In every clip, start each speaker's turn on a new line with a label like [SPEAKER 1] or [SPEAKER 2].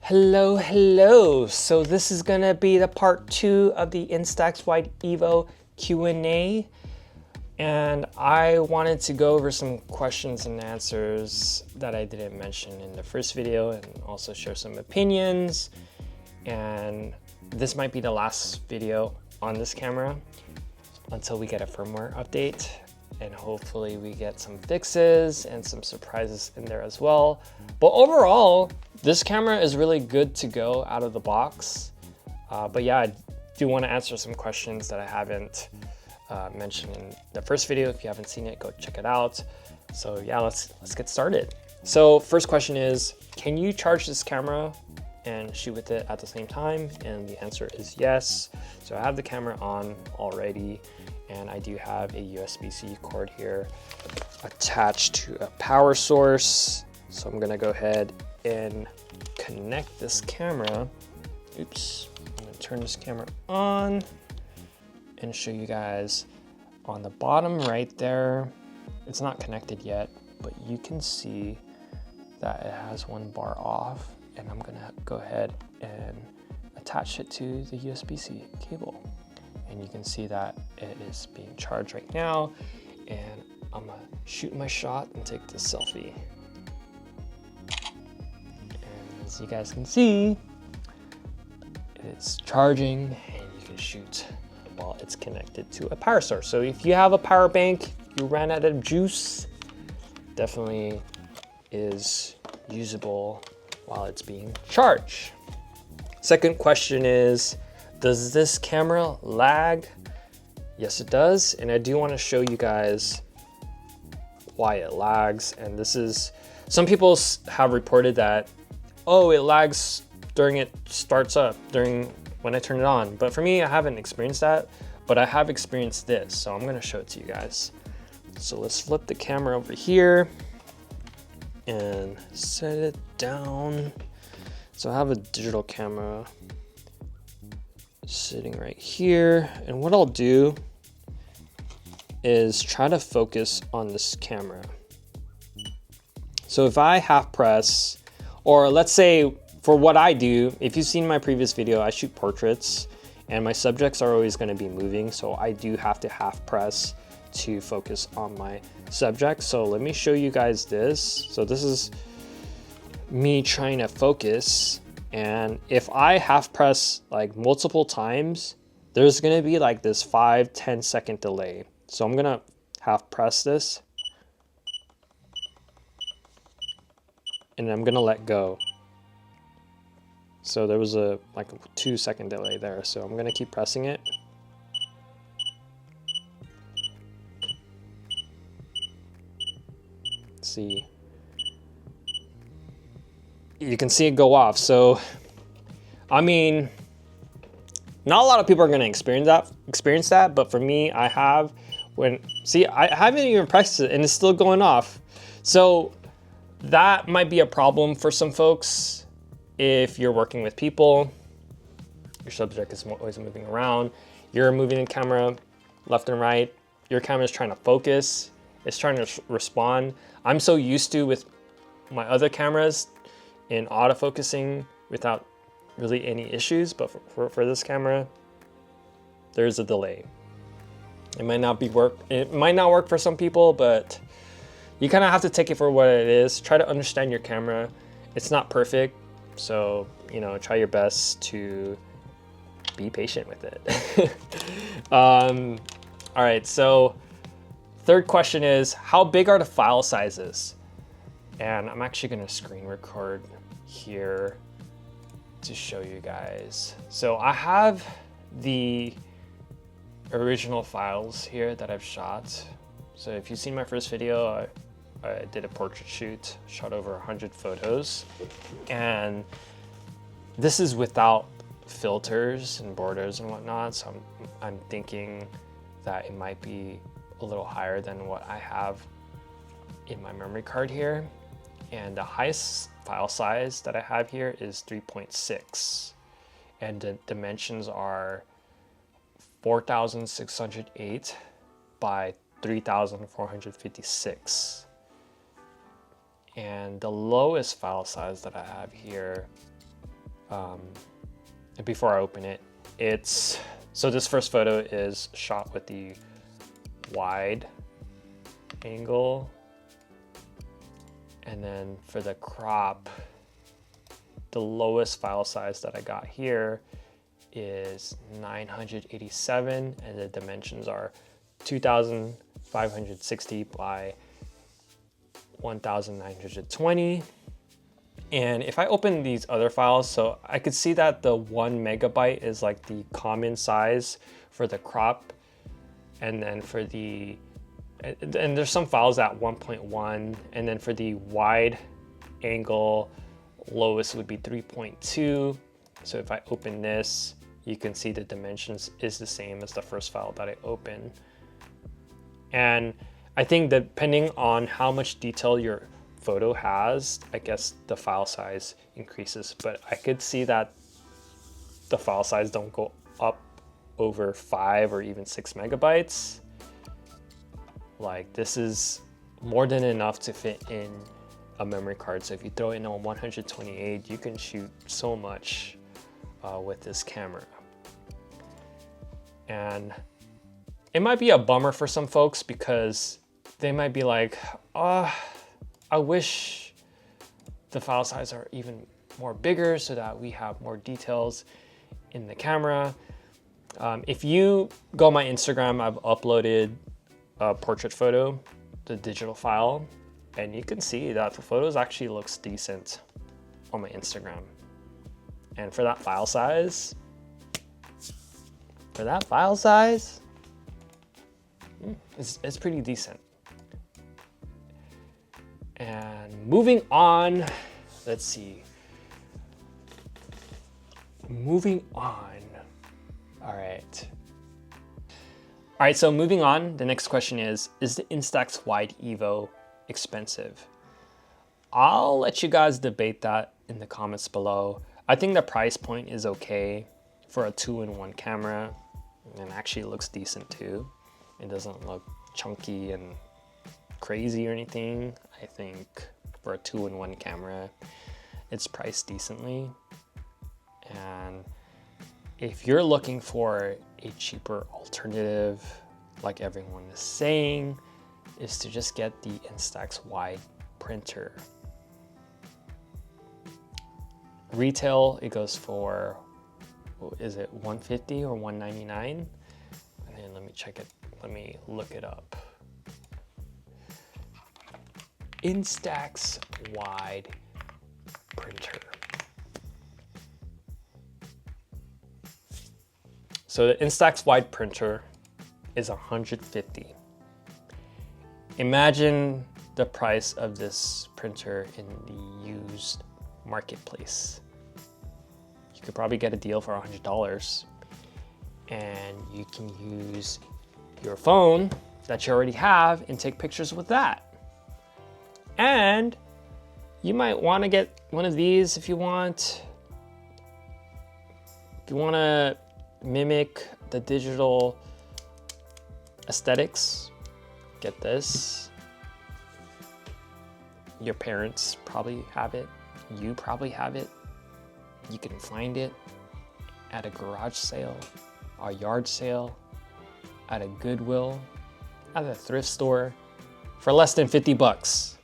[SPEAKER 1] Hello. So this is gonna be the part 2 of the Instax Wide Evo Q&A. And I wanted to go over some questions and answers that I didn't mention in the first video and also share some opinions. And this might be the last video on this camera until we get a firmware update. And hopefully we get some fixes and some surprises in there as well. But overall, this camera is really good to go out of the box. But yeah, I do want to answer some questions that I haven't mentioned in the first video. If you haven't seen it, go check it out. So yeah, let's get started. So first question is, can you charge this camera and shoot with it at the same time? And the answer is yes. So I have the camera on already, and I do have a USB-C cord here attached to a power source. So I'm gonna go ahead and connect this camera. Oops, I'm gonna turn this camera on and show you guys on the bottom right there. It's not connected yet, but you can see that it has one bar off, and I'm gonna go ahead and attach it to the USB-C cable. And you can see that it is being charged right now, and I'm gonna shoot my shot and take the selfie. And as you guys can see, it's charging, and you can shoot while it's connected to a power source. So if you have a power bank, you ran out of juice, definitely is usable while it's being charged. Second question is, does this camera lag? Yes, it does. And I do want to show you guys why it lags. And this is, some people have reported that, oh, it lags during it starts up, during when I turn it on. But for me, I haven't experienced that, but I have experienced this. So I'm going to show it to you guys. So let's flip the camera over here and set it down. So I have a digital camera sitting right here, and what I'll do is try to focus on this camera. So if I half press, or let's say for what I do, if you've seen my previous video, I shoot portraits and my subjects are always going to be moving, so I do have to half press to focus on my subject. So let me show you guys this. So this is me trying to focus, and if I half press like multiple times, there's gonna be like this 5-10 second delay. So I'm gonna half press this, and I'm gonna let go. So there was a 2 second delay there. So I'm gonna keep pressing it. Let's see. You can see it go off. So, I mean, not a lot of people are gonna experience that, but for me, I have. See, I haven't even pressed it and it's still going off. So that might be a problem for some folks. If you're working with people, your subject is always moving around, you're moving the camera left and right, your camera is trying to focus, it's trying to respond. I'm so used to with my other cameras in autofocusing without really any issues, but for this camera, there's a delay. It might not work for some people, but you kind of have to take it for what it is. Try to understand your camera. It's not perfect, so try your best to be patient with it. All right, so third question is, how big are the file sizes? And I'm actually gonna screen record here to show you guys. So I have the original files here that I've shot. So if you've seen my first video, I did a portrait shoot, shot over 100 photos. And this is without filters and borders and whatnot. So I'm thinking that it might be a little higher than what I have in my memory card here. And the highest file size that I have here is 3.6. And the dimensions are 4,608 by 3,456. And the lowest file size that I have here before I open it. So this first photo is shot with the wide angle. And then for the crop, the lowest file size that I got here is 987, and the dimensions are 2560 by 1920. And if I open these other files, so I could see that the 1 megabyte is like the common size for the crop. And then for the, and there's some files at 1.1, and then for the wide angle, lowest would be 3.2. So if I open this, you can see the dimensions is the same as the first file that I opened. And I think depending on how much detail your photo has, I guess the file size increases, but I could see that the file size don't go up over 5 or even 6 megabytes. Like, this is more than enough to fit in a memory card. So if you throw it in on 128, you can shoot so much with this camera. And it might be a bummer for some folks because they might be like, oh, I wish the file size are even more bigger so that we have more details in the camera. If you go on my Instagram, I've uploaded a portrait photo, the digital file, and you can see that the photos actually looks decent on my Instagram. And for that file size, it's pretty decent. And moving on, let's see. Moving on. All right, so moving on, the next question is the Instax Wide Evo expensive? I'll let you guys debate that in the comments below. I think the price point is okay for a 2-in-1 camera, and actually looks decent too. It doesn't look chunky and crazy or anything. I think for a 2-in-1 camera, it's priced decently. And if you're looking for a cheaper alternative, like everyone is saying, is to just get the Instax Wide printer. Retail, it goes for, is it 150 or 199? And then let me check it, let me look it up. Instax Wide printer. So the Instax Wide printer is 150. Imagine the price of this printer in the used marketplace. You could probably get a deal for $100, and you can use your phone that you already have and take pictures with that. And you might want to get one of these if you want. If you want to mimic the digital aesthetics, get this. Your parents probably have it. You probably have it. You can find it at a garage sale, a yard sale, at a Goodwill, at a thrift store for less than 50 bucks.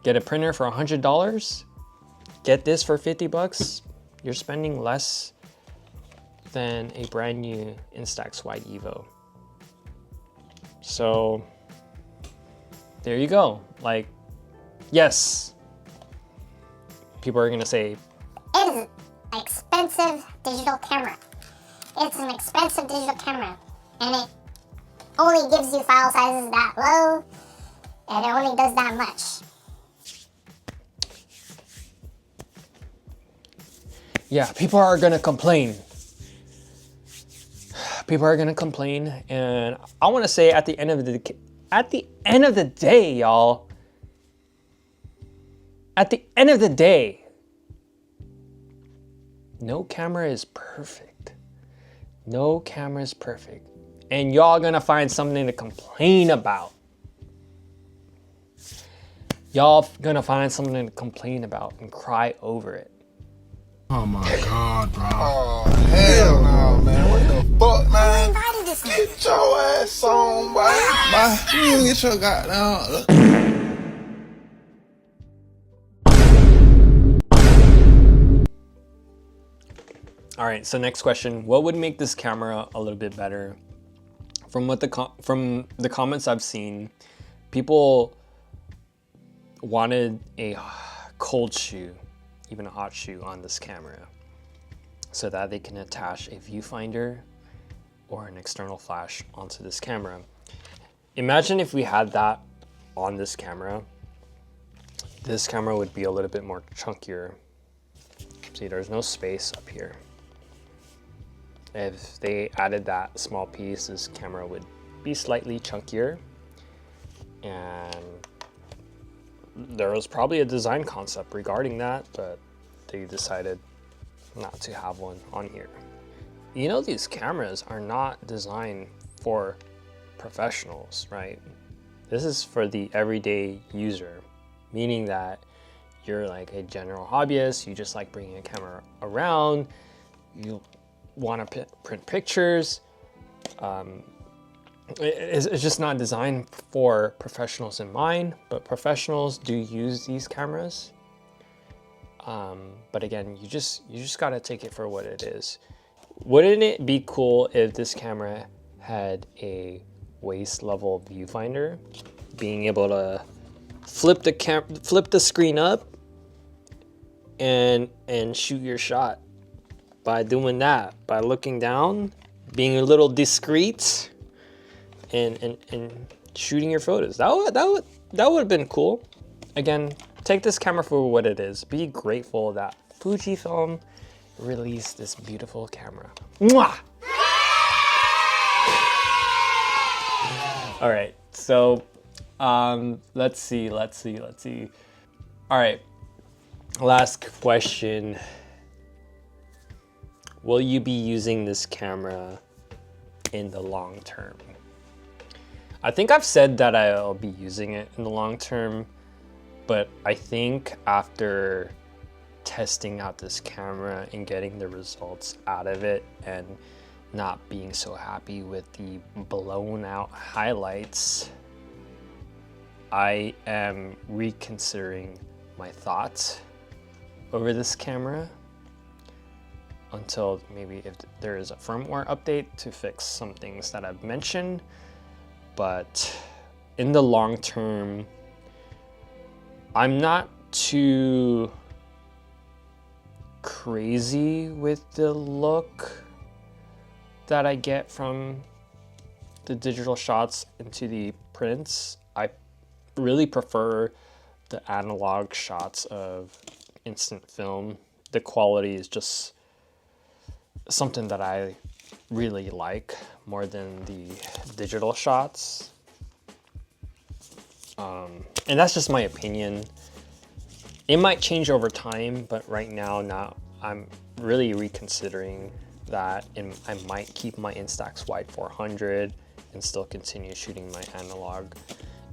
[SPEAKER 1] Get a printer for $100. Get this for 50 bucks. You're spending less than a brand new Instax Wide Evo. So there you go. Like, yes, people are gonna say,
[SPEAKER 2] it is an expensive digital camera. It's an expensive digital camera, and it only gives you file sizes that low, and it only does that much.
[SPEAKER 1] yeah, people are gonna complain. People are gonna complain, and I want to say at the end of the day, y'all. At the end of the day, no camera is perfect. No camera is perfect, and y'all gonna find something to complain about. Y'all gonna find something to complain about and cry over it.
[SPEAKER 3] Oh my God, bro.
[SPEAKER 4] Oh, hell no, man. What the fuck, man? Get your ass on, boy. Bye. You get your goddamn...
[SPEAKER 1] All right, so next question. What would make this camera a little bit better? From the comments I've seen, people wanted a cold shoe, even a hot shoe on this camera, so that they can attach a viewfinder or an external flash onto this camera. Imagine if we had that on this camera would be a little bit more chunkier. See, there's no space up here. If they added that small piece, this camera would be slightly chunkier. And there was probably a design concept regarding that, but they decided not to have one on here. You know, these cameras are not designed for professionals, right? This is for the everyday user, meaning that you're like a general hobbyist, you just like bringing a camera around, you want to print pictures. It's just not designed for professionals in mind, but professionals do use these cameras. But again, you just got to take it for what it is. Wouldn't it be cool if this camera had a waist level viewfinder, being able to flip the screen up and shoot your shot by doing that, by looking down, being a little discreet, and shooting your photos. That would have been cool. Again, take this camera for what it is. Be grateful that Fujifilm released this beautiful camera. Mwah! All right, so let's see. All right, last question. Will you be using this camera in the long term? I think I've said that I'll be using it in the long term, but I think after testing out this camera and getting the results out of it and not being so happy with the blown out highlights, I am reconsidering my thoughts over this camera until maybe if there is a firmware update to fix some things that I've mentioned. But in the long term, I'm not too crazy with the look that I get from the digital shots into the prints. I really prefer the analog shots of instant film. The quality is just something that I really like more than the digital shots. And that's just my opinion. It might change over time, but right now I'm really reconsidering that, and I might keep my Instax Wide 400 and still continue shooting my analog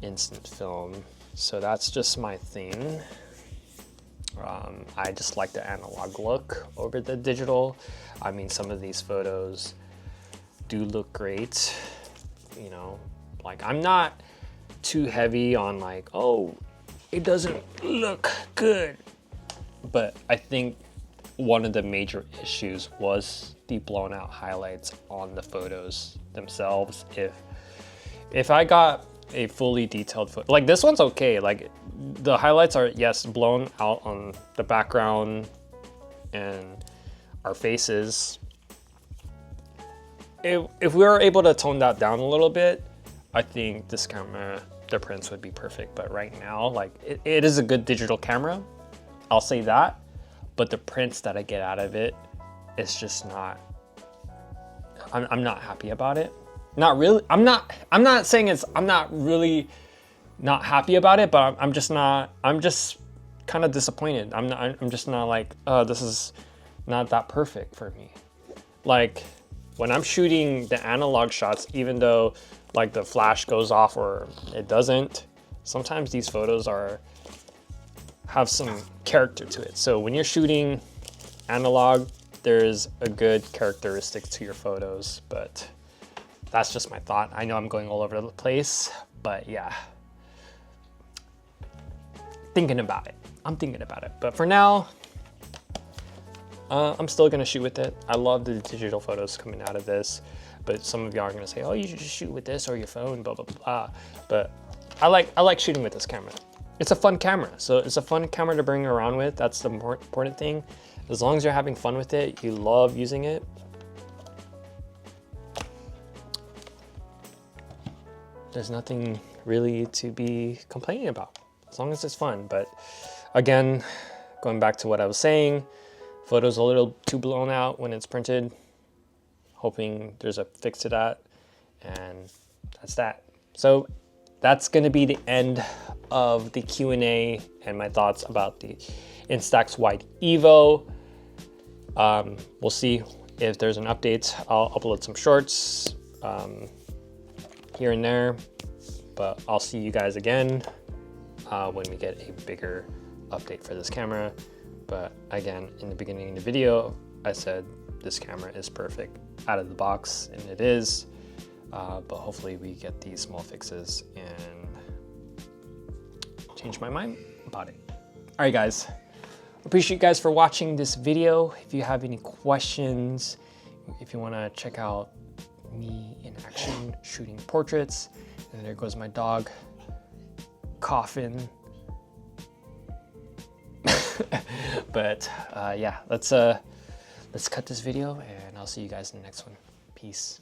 [SPEAKER 1] instant film. So that's just my thing. I just like the analog look over the digital. I mean, some of these photos do look great, you know, like I'm not too heavy on like, oh, it doesn't look good. But I think one of the major issues was the blown out highlights on the photos themselves. If I got a fully detailed photo, like this one's okay, like the highlights are, yes, blown out on the background and our faces. If we were able to tone that down a little bit, I think this camera, the prints would be perfect. But right now, like it is a good digital camera, I'll say that, but the prints that I get out of it, it's just not, I'm not happy about it. Not really, I'm not saying I'm not really not happy about it, but I'm just kind of disappointed. I'm just not like, oh, this is not that perfect for me. Like when I'm shooting the analog shots, even though like the flash goes off or it doesn't, sometimes these photos are have some character to it. So when you're shooting analog, there's a good characteristic to your photos, but that's just my thought. I know I'm going all over the place, but yeah. Thinking about it. I'm thinking about it. But for now, I'm still gonna shoot with it. I love the digital photos coming out of this, but some of y'all are gonna say, oh, you should just shoot with this or your phone, blah, blah, blah. But I like shooting with this camera. It's a fun camera. So it's a fun camera to bring around with. That's the more important thing. As long as you're having fun with it, you love using it, there's nothing really to be complaining about, as long as it's fun. But again, going back to what I was saying, photos a little too blown out when it's printed. Hoping there's a fix to that, and that's that. So that's gonna be the end of the Q&A and my thoughts about the Instax Wide Evo. We'll see if there's an update. I'll upload some shorts here and there, but I'll see you guys again when we get a bigger update for this camera. But again, in the beginning of the video, I said this camera is perfect out of the box, and it is, but hopefully we get these small fixes and change my mind about it. All right, guys. Appreciate you guys for watching this video. If you have any questions, if you want to check out me in action shooting portraits, and there goes my dog coughing. But yeah, let's cut this video, and I'll see you guys in the next one. Peace.